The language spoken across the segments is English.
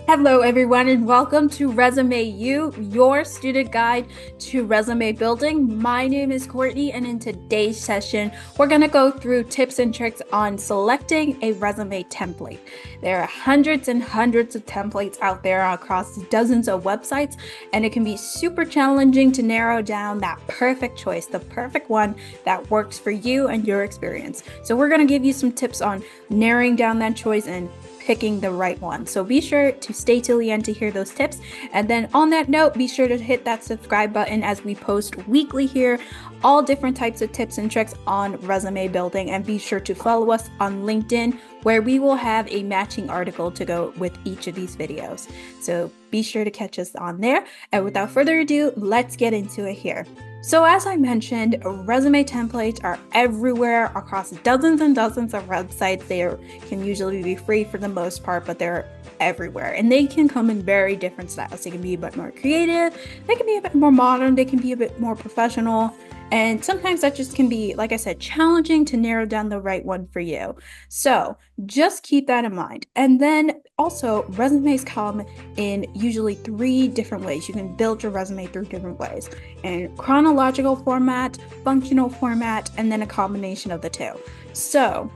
Hello, everyone, and welcome to Resume U, your student guide to resume building. My name is Courtney, and in today's session, we're going to go through tips and tricks on selecting a resume template. There are hundreds and hundreds of templates out there across dozens of websites, and it can be super challenging to narrow down that perfect choice, the perfect one that works for you and your experience. So we're going to give you some tips on narrowing down that choice and picking the right one. So be sure to stay till the end to hear those tips. And then on that note, be sure to hit that subscribe button as we post weekly here, all different types of tips and tricks on resume building. And be sure to follow us on LinkedIn, where we will have a matching article to go with each of these videos. So be sure to catch us on there. And without further ado, let's get into it here. So as I mentioned, resume templates are everywhere across dozens and dozens of websites. They can usually be free for the most part, but they're everywhere. And they can come in very different styles. They can be a bit more creative, they can be a bit more modern, they can be a bit more professional. And sometimes that just can be, like I said, challenging to narrow down the right one for you. So just keep that in mind. And then also, resumes come in usually 3 different ways. You can build your resume 3 different ways: in chronological format, functional format, and then a combination of the 2. So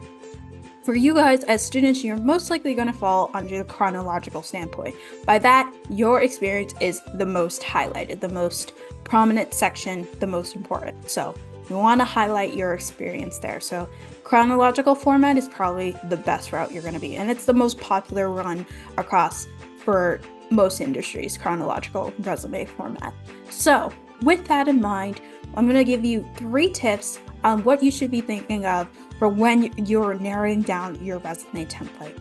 for you guys as students, you're most likely going to fall under the chronological standpoint. By that, your experience is the most highlighted, the most prominent section, the most important. So you want to highlight your experience there. So chronological format is probably the best route you're going to be. And it's the most popular one across for most industries, chronological resume format. So with that in mind, I'm going to give you 3 tips on what you should be thinking of for when you're narrowing down your resume template.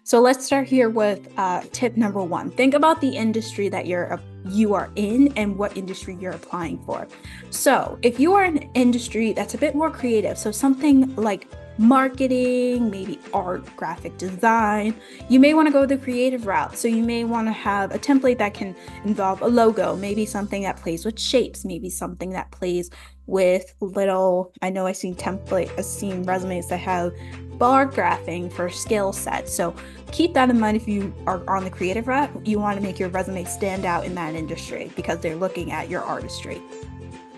So let's start here with tip number 1. Think about the industry that you are in and what industry you're applying for. So if you are in an industry that's a bit more creative, so something like marketing, maybe art, graphic design, you may want to go the creative route. So you may want to have a template that can involve a logo, maybe something that plays with shapes, maybe something that plays with I know I've seen resumes that have bar graphing for skill sets. So keep that in mind if you are on the creative route. You want to make your resume stand out in that industry because they're looking at your artistry.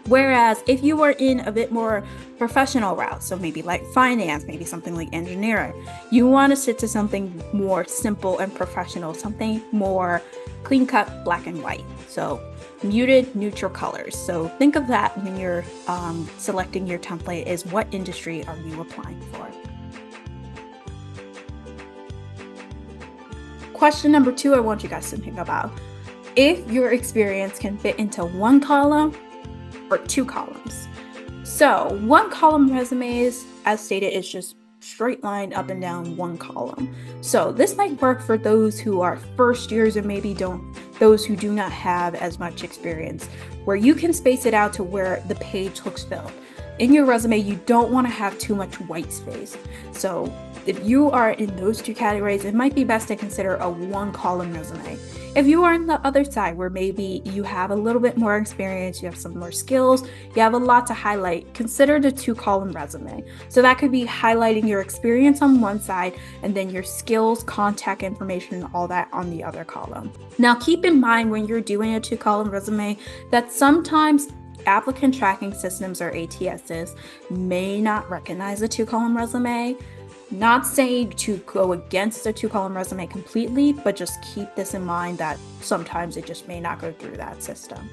Whereas if you were in a bit more professional route, so maybe like finance, maybe something like engineering, you want to stick to something more simple and professional, something more clean cut, black and white. So muted, neutral colors. So think of that when you're selecting your template, is what industry are you applying for? Question number 2, I want you guys to think about if your experience can fit into 1 column or 2 columns. So 1 column resumes, as stated, is just straight line up and down 1 column. So this might work for those who are first years or maybe those who do not have as much experience, where you can space it out to where the page looks filled. In your resume, you don't want to have too much white space. So if you are in those 2 categories, it might be best to consider a 1 column resume. If you are on the other side, where maybe you have a little bit more experience, you have some more skills, you have a lot to highlight, consider the 2 column resume. So that could be highlighting your experience on one side and then your skills, contact information, and all that on the other column. Now keep in mind when you're doing a 2 column resume that sometimes applicant tracking systems, or ATSs, may not recognize a 2 column resume. Not saying to go against the 2 column resume completely, but just keep this in mind that sometimes it just may not go through that system.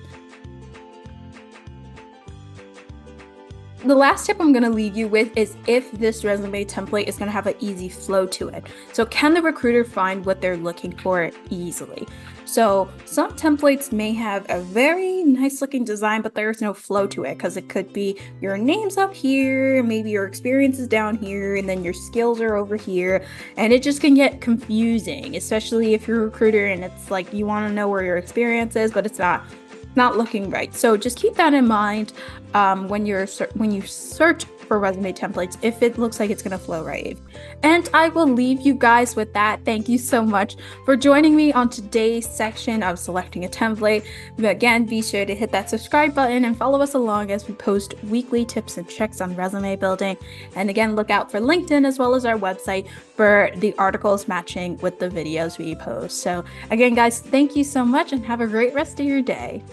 The last tip I'm going to leave you with is if this resume template is going to have an easy flow to it. So can the recruiter find what they're looking for easily? So some templates may have a very nice looking design, but there's no flow to it because it could be your name's up here, maybe your experience is down here, and then your skills are over here. And it just can get confusing, especially if you're a recruiter and it's like you want to know where your experience is, but it's not looking right. So just keep that in mind when you search for resume templates if it looks like it's going to flow right. And I will leave you guys with that. Thank you so much for joining me on today's section of selecting a template. Again, be sure to hit that subscribe button and follow us along as we post weekly tips and tricks on resume building. And again, look out for LinkedIn as well as our website for the articles matching with the videos we post. So again, guys, thank you so much and have a great rest of your day.